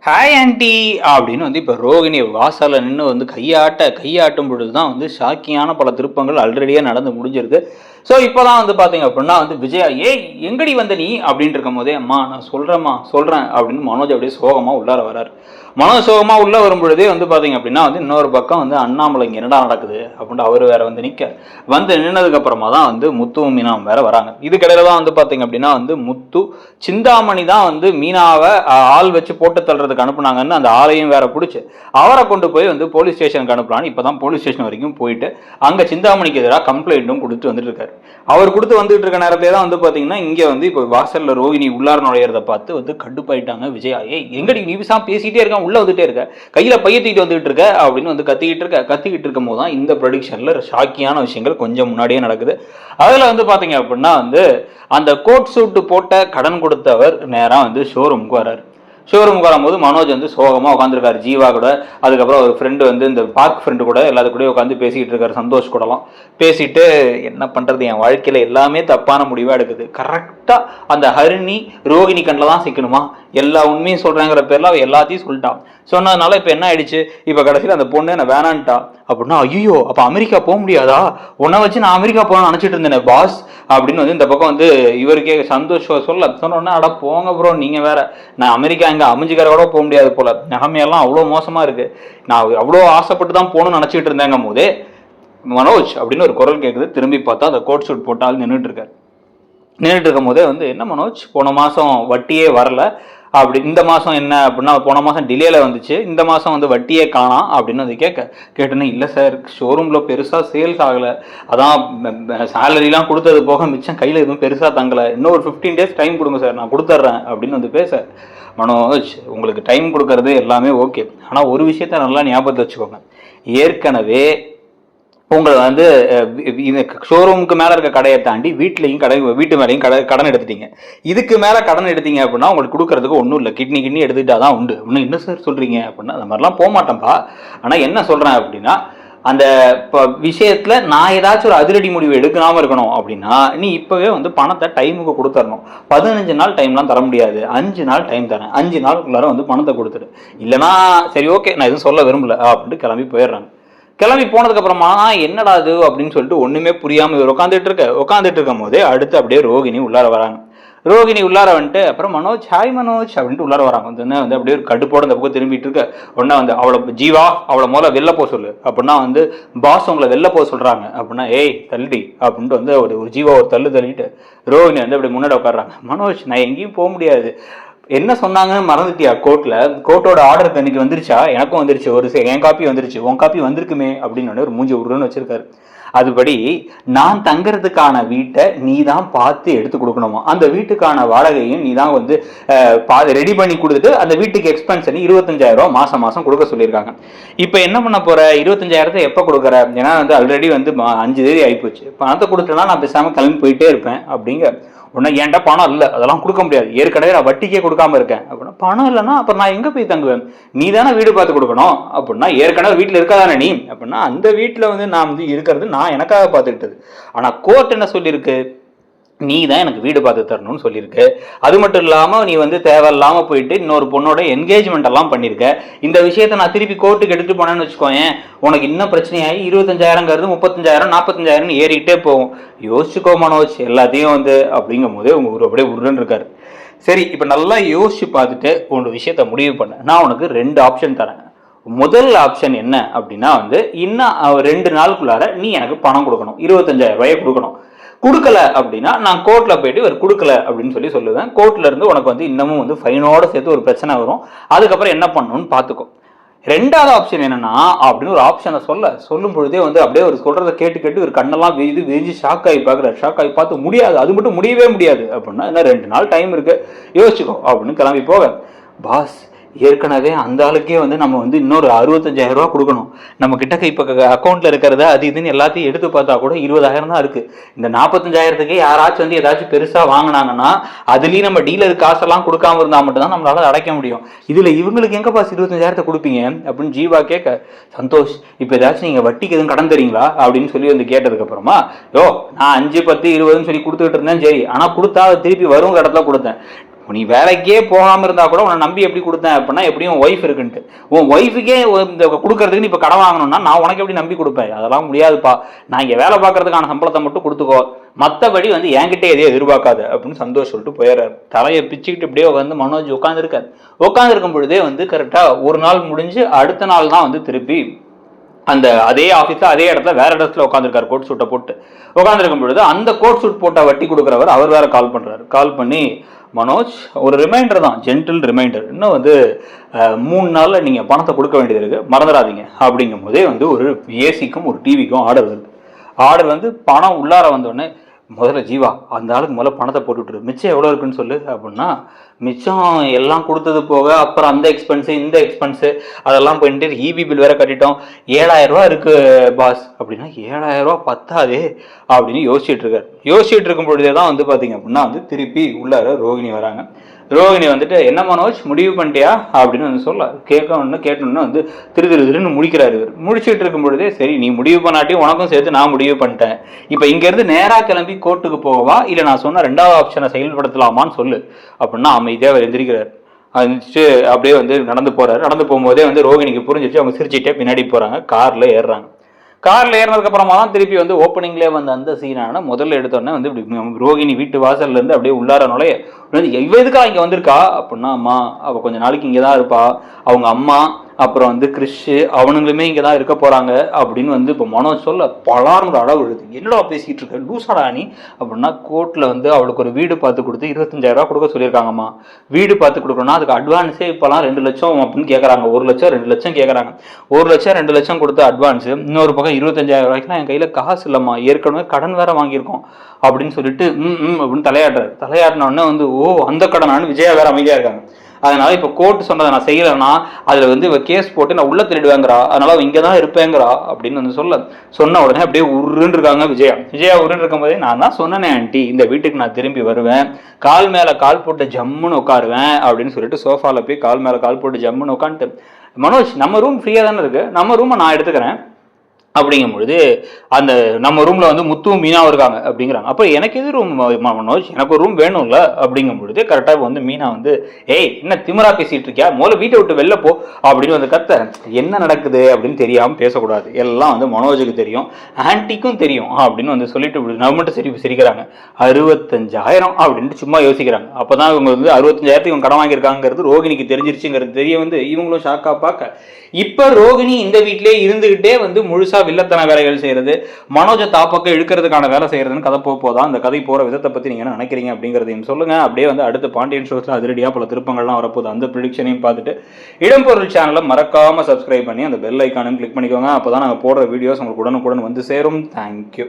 Hi aunty அப்படின்னு இப்போ ரோகிணி வாசலில் நின்று கையாட்டும் பொழுது தான் ஷாக்கிங்கான பல திருப்பங்கள் ஆல்ரெடியாக நடந்து முடிஞ்சிருக்கு. ஸோ இப்போ தான் பார்த்தீங்க அப்படின்னா விஜயா எங்கடி வந்த நீ அப்படின்ட்டு இருக்கும் போதே அம்மா நான் சொல்கிறேன் அப்படின்னு மனோஜ் அப்படியே சோகமாக உள்ளார வராரு. மனோஜ் சோகமாக உள்ளே வரும்பொழுதே பார்த்தீங்க அப்படின்னா இன்னொரு பக்கம் அண்ணாமலை இங்கே என்னடா நடக்குது அப்படின்ட்டு அவர் வேற நிற்க நின்னதுக்கு அப்புறமா தான் முத்து மீனாவும் வேற வராங்க. இதுக்கிடையில தான் பார்த்தீங்க அப்படின்னா முத்து சிந்தாமணி தான் மீனாவை ஆள் வச்சு போட்டு தள்ளுறதுக்கு அனுப்புனாங்கன்னு அந்த ஆளையும் வேற பிடிச்சி அவரை கொண்டு போய் போலீஸ் ஸ்டேஷனுக்கு அனுப்பலான்னு இப்போதான் போலீஸ் ஸ்டேஷன் வரைக்கும் போயிட்டு அங்கே சிந்தாமணிக்கு எதிராக கம்ப்ளைண்ட்டும் கொடுத்து வந்துட்டு இருக்காரு. அவர் கொடுத்து வந்துட்டு இருக்க நேரத்திலே தான் பார்த்தீங்கன்னா இங்கே இப்போ வாசல்ல ரோகிணி உள்ளார நுழையிறத பார்த்து கடுப்பாயிட்டாங்க. விஜயா எங்கடி நீவிசா பேசிட்டே இருக்க உள்ள வந்துட்டே இருக்க கையில பைய தூக்கிட்டு வந்துட்டு இருக்க அப்படின்னு கத்திக்கிட்டு இருக்கும் போது தான் இந்த ப்ரொடிக்ஷன்ல ஷாக்கியான விஷயங்கள் கொஞ்சம் முன்னாடியே நடக்குது. அதுல பாத்தீங்க அப்படின்னா அந்த கோட் சூட்டு போட்ட கடன் கொடுத்தவர் நேரா ஷோரூமுக்கு வர்றாரு. ஷோரூமுக்கு வரும்போது மனோஜ் சோகமாக உட்காந்துருக்காரு ஜீவா கூட. அதுக்கப்புறம் ஒரு ஃப்ரெண்டு இந்த பார்க் ஃப்ரெண்டு கூட எல்லாத்து கூட உட்காந்து பேசிக்கிட்டு இருக்காரு. சந்தோஷ் கூடலாம் பேசிட்டு என்ன பண்ணுறது, என் வாழ்க்கையில் எல்லாமே தப்பான முடிவாக எடுக்குது. கரெக்டாக அந்த ஹரிணி ரோகிணி கண்ணில் தான் சிக்கணுமா, எல்லா உண்மையும் சொல்கிறாங்கிற பேரில் அவள் எல்லாத்தையும் சொல்லிட்டான். சொன்னதுனால இப்போ என்ன ஆயிடுச்சு, இப்போ கடைசியில் அந்த பொண்ணு என்ன வேணான்ட்டா அப்படின்னா ஐயோ அப்போ அமெரிக்கா போக முடியாதா, உன்னை வச்சு நான் அமெரிக்கா போகணும்னு நினச்சிட்டு இருந்தேன் பாஸ் அப்படின்னு இந்த பக்கம் இவருக்கே சந்தோஷ் சொன்னோன்னா அட போங்க ப்ரோ நீங்கள் வேற, நான் அமெரிக்கா எங்கே அமைஞ்சிக்கிற கூட போக முடியாது போல, நிலைமையெல்லாம் அவ்வளோ மோசமாக இருக்குது, நான் அவ்வளோ ஆசைப்பட்டு தான் போகணும்னு நினச்சிட்டு இருந்தேங்கும் போதே மனோஜ் அப்படின்னு ஒரு குரல் கேட்குது. திரும்பி பார்த்தா அந்த கோட் சூட் போட்டாலும் நின்றுட்டு இருக்கும் போதே என்ன மனோஜ் போன மாதம் வட்டியே வரல அப்படி, இந்த மாதம் என்ன அப்படின்னா போன மாதம் டிலேல வந்துச்சு, இந்த மாதம் வட்டியே காணாம் அப்படின்னு கேட்டேன்னு இல்லை சார் ஷோரூமில் பெருசாக சேல்ஸ் ஆகலை, அதான் சேலரிலாம் கொடுத்தது போக மிச்சம் கையில் எதுவும் பெருசாக தங்கலை, இன்னும் ஒரு 15 days டைம் கொடுங்க சார் நான் கொடுத்துட்றேன் அப்படின்னு பேச மனோஜ் உங்களுக்கு டைம் கொடுக்கறது எல்லாமே ஓகே, ஆனால் ஒரு விஷயத்த நல்லா ஞாபகத்தை வச்சுக்கோங்க, ஏற்கனவே உங்களை ஷோரூமுக்கு மேலே இருக்க கடையை தாண்டி வீட்டு மேலேயும் கடன் எடுத்துட்டீங்க, இதுக்கு மேலே கடன் எடுத்தீங்க அப்படின்னா உங்களுக்கு கொடுக்கறதுக்கு ஒன்றும் இல்லை, கிட்னி எடுத்துட்டா தான் உண்டு. இன்னும் என்ன சார் சொல்கிறீங்க அப்படின்னா அந்த மாதிரிலாம் போக மாட்டேன்ப்பா, ஆனால் என்ன சொல்கிறேன் அப்படின்னா அந்த விஷயத்தில் நான் ஏதாச்சும் ஒரு அதிரடி முடிவு எடுக்காமல் இருக்கணும் அப்படின்னா நீ இப்போவே பணத்தை டைமுக்கு கொடுத்துடணும். 15 நாள் டைம்லாம் தர முடியாது, 5 நாள் டைம் தரேன், 5 நாளுக்குள்ளார பணத்தை கொடுத்துரு, இல்லைனா சரி ஓகே நான் எதுவும் சொல்ல விரும்பல அப்படின்ட்டு கிளம்பி போயிடுறாங்க. கிளம்பி போனதுக்கு அப்புறமா என்னடா அது அப்படின்னு சொல்லிட்டு ஒண்ணுமே புரியாம இவர் உட்காந்துட்டு இருக்கும் போதே அடுத்து அப்படியே ரோகிணி உள்ளார வராங்க. ரோகிணி உள்ளார வந்துட்டு அப்புறம் மனோஜ் ஹாய் மனோஜ் அப்படின்ட்டு உள்ளார வராங்க. அப்படியே ஒரு கடுப்போட இந்த பக்கம் திரும்பிட்டு இருக்க உடனே அவளை ஜீவா அவளை முதல்ல வெளில போக சொல்லு அப்படின்னா பாஸ் உங்களை வெளில போக சொல்றாங்க அப்படின்னா ஏய் தள்ளி அப்படின்ட்டு ஒரு ஜீவா ஒரு தள்ளிட்டு ரோகிணி அப்படி முன்னாடி உட்காடுறாங்க. மனோஜ் நான் எங்கேயும் போக முடியாது, என்ன சொன்னாங்கன்னு மறந்துட்டியா, கோர்ட்டோட ஆர்டர் தனிக்கு வந்துருச்சா, எனக்கும் வந்துருச்சு, ஒரு என் காப்பி வந்துருச்சு, உன் காப்பி வந்திருக்குமே அப்படின்னு ஒரு மூஞ்சி உருன்னு வச்சிருக்காரு. அதுபடி நான் தங்குறதுக்கான வீட்டை நீ தான் பார்த்து எடுத்து கொடுக்கணுமா, அந்த வீட்டுக்கான வாடகையும் நீ தான் ரெடி பண்ணி கொடுத்துட்டு அந்த வீட்டுக்கு எக்ஸ்பென்ஸ் 25,000 ரூபா மாசம் கொடுக்க சொல்லியிருக்காங்க. இப்போ என்ன பண்ண போற, 25,000 எப்போ கொடுக்குற, ஏன்னா ஆல்ரெடி 5 தேதி ஆயிப்போச்சு, பணத்தை கொடுத்தனா நான் பேசாம கிளம்பி போயிட்டே இருப்பேன் அப்படிங்க. உடனே ஏன்டா பணம் இல்லை அதெல்லாம் கொடுக்க முடியாது, ஏற்கனவே நான் வட்டிக்கே கொடுக்காம இருக்கேன் அப்படின்னா பணம் இல்லைன்னா அப்புறம் நான் எங்கே போய் தங்குவேன், நீ தானே வீடு பார்த்து கொடுக்கணும் அப்படின்னா ஏற்கனவே வீட்டில் இருக்காதானே நீ அப்படின்னா அந்த வீட்டில் நான் இருக்கிறது நான் எனக்காக பார்த்துக்கிட்டது, ஆனால் கோர்ட் என்ன சொல்லியிருக்கு, நீ தான் எனக்கு வீடு பார்த்து தரணும்னு சொல்லியிருக்கு. அது மட்டும் இல்லாமல் நீ தேவையில்லாம போயிட்டு இன்னொரு பொண்ணோட என்கேஜ்மெண்ட் எல்லாம் பண்ணியிருக்க, இந்த விஷயத்த நான் திருப்பி கோர்ட்டுக்கு எடுத்துட்டு போனேன்னு வச்சுக்கோயேன் உனக்கு இன்னும் பிரச்சனையாகி 25,000ங்கிறது 35,000 40,000 ஏறிக்கிட்டே போகும். யோசிச்சுக்கோ மனோஜ் எல்லாத்தையும் அப்படிங்கும் போதே உங்க ஊர் அப்படியே உருன்னு இருக்காரு. சரி இப்போ நல்லா யோசிச்சு பார்த்துட்டு ஒரு விஷயத்த முடிவு பண்ண, நான் உனக்கு 2 ஆப்ஷன் தரேன். முதல் ஆப்ஷன் என்ன அப்படின்னா இன்னும் 2 நாளுக்குள்ளார நீ எனக்கு பணம் கொடுக்கணும், 25,000 ரூபாயை கொடுக்கல அப்படின்னா நான் கோர்ட்ல போயிட்டு இவர் கொடுக்கல அப்படின்னு சொல்லுவேன். கோர்ட்ல இருந்து உனக்கு இன்னமும் ஃபைனோட சேர்த்து ஒரு பிரச்சனை வரும், அதுக்கப்புறம் என்ன பண்ணணும்னு பார்த்துக்கோ. 2வது ஆப்ஷன் என்னன்னா அப்படின்னு ஒரு ஆப்ஷனை சொல்லும் பொழுதே அப்படியே ஒரு சொல்றதை கேட்டு ஒரு கண்ணெல்லாம் வெறிஞ்சு ஷாக் ஆகி பார்த்து முடியாது, அது மட்டும் முடியவே முடியாது அப்படின்னா என்ன 2 நாள் டைம் இருக்கு யோசிச்சுக்கோ அப்படின்னு கிளம்பி போக. பாஸ் ஏற்கனவே அந்த ஆளுக்கே நம்ம இன்னொரு 65,000 ரூபா கொடுக்கணும், நம்ம கிட்ட இப்போ அக்கௌண்ட்ல இருக்கிறத அது இதுன்னு எல்லாத்தையும் எடுத்து பார்த்தா கூட 20,000 தான் இருக்கு. இந்த 45,000க்கு யாராச்சும் ஏதாச்சும் பெருசா வாங்கினாங்கன்னா அதுலயும் நம்ம டீலர் காசெல்லாம் கொடுக்காம இருந்தா மட்டும் தான் நம்மளால அடைக்க முடியும், இதுல இவங்களுக்கு எங்க பாஸ் 25,000 கொடுப்பீங்க அப்படின்னு ஜீவா கேட்க, சந்தோஷ் இப்போ ஏதாச்சும் நீங்க வட்டிக்கு எதுவும் கடன் தரீங்களா அப்படின்னு கேட்டதுக்கு அப்புறமா யோ நான் 5 10 20 சொல்லி கொடுத்துக்கிட்டு இருந்தேன், சரி ஆனா கொடுத்தா திருப்பி வரும் இடத்துல கொடுத்தேன், நீ வேலைக்கே போகாமல் இருந்தால் கூட உன்னை நம்பி எப்படி கொடுத்தேன் அப்படின்னா எப்படியும் ஒய்ஃப் இருக்குன்ட்டு உன் ஒய்ஃபுக்கே இந்த கொடுக்கறதுக்கு நீ இப்போ கடன் வாங்கணும்னா நான் உனக்கு எப்படி நம்பி கொடுப்பேன்? அதெல்லாம் முடியாதுப்பா, நான் இங்கே வேலை பார்க்கறதுக்கான சம்பளத்தை மட்டும் கொடுத்துக்கோ, மற்றபடி வந்து என்கிட்ட எதையும் எதிர்பார்க்காது அப்படின்னு சந்தோஷ் சொல்லிட்டு போயிடுறாரு. தலையை பிச்சுக்கிட்டு இப்படியே வந்து மனோஜ் உட்காந்துருக்காரு. உட்காந்துருக்கும் பொழுதே வந்து கரெக்டாக ஒரு நாள் முடிஞ்சு அடுத்த நாள் தான் வந்து திருப்பி அந்த அதே ஆஃபீஸில் அதே இடத்துல வேற இடத்துல உட்காந்துருக்காரு கோட் சூட்டை போட்டு. உட்காந்துருக்கும் பொழுது அந்த கோட் சூட் போட்ட வட்டி கொடுக்குறவர் அவர் வேற கால் பண்ணுறாரு. கால் பண்ணி மனோஜ் ஒரு ரிமைண்டர் தான், ஜென்டில் ரிமைண்டர், இன்னும் வந்து 3 நாளில் நீங்கள் பணத்தை கொடுக்க வேண்டியது இருக்குது, மறந்துடாதீங்க அப்படிங்கும் போதே வந்து ஒரு ஏசிக்கும் ஒரு டிவிக்கும் ஆர்டர் வருது. ஆர்டர் வந்து பணம் உள்ளார வந்தோடனே முதல்ல ஜீவா அந்த ஆளுக்கு முதல்ல பணத்தை போட்டுவிட்டுரு, மிச்சம் எவ்வளோ இருக்குன்னு சொல்லு அப்படின்னா, மிச்சம் எல்லாம் கொடுத்தது போக அப்புறம் அந்த எக்ஸ்பென்ஸு இந்த எக்ஸ்பென்ஸு அதெல்லாம் போயிட்டு இபி பில் வேற கட்டிட்டோம், 7000 ரூபா இருக்கு பாஸ் அப்படின்னா, 7000 ரூபா பத்தாதே அப்படின்னு யோசிச்சுட்டு இருக்காரு. யோசிச்சுட்டு இருக்கும் பொழுதே தான் வந்து பார்த்தீங்க அப்படின்னா வந்து திருப்பி உள்ளார ரோகிணி வராங்க. ரோகிணி வந்துட்டு என்ன மனோஜ் முடிவு பண்ணிட்டியா அப்படின்னு வந்து சொல்ல கேட்டோன்னு வந்து திருன்னு முடிக்கிறாரு. முடிச்சுட்டு இருக்கும் பொழுதே சரி நீ முடிவு பண்ணாட்டி உனக்கும் சேர்த்து நான் முடிவு பண்ணிட்டேன், இப்போ இங்கேருந்து நேராக கிளம்பி கோர்ட்டுக்கு போகவா இல்லை நான் சொன்ன 2வது ஆப்ஷனை செயல்படுத்தலாமான்னு சொல்லு அப்படின்னா அமைதியாக அவர் எந்திரிக்கிறார். இருந்துச்சு அப்படியே வந்து நடந்து போறாரு. நடந்து போகும்போதே வந்து ரோகிணிக்கு புரிஞ்சிச்சு. அவங்க சிரிச்சுட்டே பின்னாடி போறாங்க, கார்ல ஏறுறாங்க. காரில் ஏறினதுக்கு அப்புறமா தான் திருப்பி வந்து ஓப்பனிங்லேயே வந்து அந்த சீனான முதல்ல எடுத்தோடனே வந்து இப்படி ரோகிணி வீட்டு வாசல்ல இருந்து அப்படியே உள்ளார நுழைய இவ எதுக்கா இங்கே வந்திருக்கா அப்படின்னா, அம்மா அவள் கொஞ்ச நாளைக்கு இங்கே தான் இருப்பா, அவங்க அம்மா அப்புறம் வந்து கிறிஷ் அவனுங்களுமே இங்கே தான் இருக்க போகிறாங்க அப்படின்னு வந்து இப்போ மனோஜ் சொல்ல பலார்னு அளவு எழுது. என்னடா பேசிக்கிட்டு இருக்க லூசாடா நீ அப்படின்னா, கோர்ட்டில் வந்து அவளுக்கு ஒரு வீடு பார்த்து கொடுத்து 25,000 ரூபா கொடுக்க சொல்லியிருக்காங்கம்மா. வீடு பார்த்து கொடுக்கணும்னா அதுக்கு அட்வான்ஸே இப்போலாம் 2 லட்சம் அப்படின்னு கேட்குறாங்க. 1 லட்சம் 2 லட்சம் கேட்குறாங்க. 1 லட்சம் 2 லட்சம் கொடுத்து அட்வான்ஸு, இன்னொரு பக்கம் 25,000 ரூபாய்க்குலாம் என் கையில் காசு இல்லைம்மா, ஏற்கனவே கடன் வேற வாங்கியிருக்கோம் அப்படின்னு சொல்லிட்டு அப்படின்னு தலையாடினோடனே வந்து ஓ அந்த கடனானு விஜயா வேற அமைதியாக இருக்காங்க. அதனால இப்போ கோர்ட் சொன்னதை நான் செய்யலைன்னா அதில் வந்து இவ கேஸ் போட்டு நான் உள்ள திருடுவேங்கிறா, அதனால அவன் இங்கே தான் இருப்பேங்கிறா அப்படின்னு வந்து சொன்ன உடனே அப்படியே உருன்னு இருக்காங்க விஜயா உருன்னு இருக்கும் போதே நான் தான் சொன்னேனே ஆண்டி இந்த வீட்டுக்கு நான் திரும்பி வருவேன், கால் மேலே கால் போட்டு ஜம்முன்னு உட்காருவேன் அப்படின்னு சொல்லிட்டு சோஃபாவில் போய் கால் மேலே கால் போட்டு ஜம்முன்னு உட்காந்துட்டு, மனோஜ் நம்ம ரூம் ஃப்ரீயாக தானே இருக்குது, நம்ம ரூமை நான் எடுத்துக்கிறேன் அப்படிங்கும் பொழுது அந்த நம்ம ரூமில் வந்து முத்துவும் மீனாவும் இருக்காங்க அப்படிங்கிறாங்க. அப்போ எனக்கு எது ரூம் மனோஜ், எனக்கு ஒரு ரூம் வேணும்ல அப்படிங்கும் பொழுது கரெக்டாக வந்து மீனா வந்து ஏய் என்ன திமிரா பேசிகிட்டு இருக்கியா, முதல்ல வீட்டை விட்டு வெளில போ அப்படின்னு வந்து கத்த. என்ன நடக்குது அப்படின்னு தெரியாமல் பேசக்கூடாது, எல்லாம் வந்து மனோஜுக்கு தெரியும், ஆன்ட்டிக்கும் தெரியும் அப்படின்னு வந்து சொல்லிட்டு நம்ம மட்டும் சிரிக்கிறாங்க. 65,000 அப்படின்ட்டு சும்மா யோசிக்கிறாங்க. அப்போ தான் இவங்க வந்து 65,000 இவங்க கடன் வாங்கியிருக்காங்கிறது ரோகிணிக்கு தெரிஞ்சிருச்சுங்கிறது தெரிய வந்து இவங்களும் ஷாக்காக பார்க்க, இப்போ ரோகிணி இந்த வீட்டிலே இருந்துகிட்டே வந்து முழுசா வில்லத்தன வேலைகள் செய்யறது, மனோஜை தாப்பக்கம் இழுக்கிறதுக்கான வேலை செய்யறதுன்னு கதை போதான். அந்த கதை போற விதத்தை பத்தி நீங்க என்ன நினைக்கிறீங்க அப்படிங்கிறதையும் சொல்லுங்க. அப்படியே வந்து அடுத்த பாண்டியன் ஷோஸ்ல அதிரடியா பல திருப்பங்கள்லாம் வரப்போகுது, அந்த ப்ரிடிக்ஷனையும் பார்த்துட்டு இடம்பொருள் சேனலை மறக்காம சப்ஸ்கிரைப் பண்ணி அந்த பெல் ஐக்கானையும் கிளிக் பண்ணிக்கோங்க. அப்போதான் நாங்கள் போடுற வீடியோஸ் உங்களுக்கு உடனுக்குடன் வந்து சேரும். தேங்க்யூ.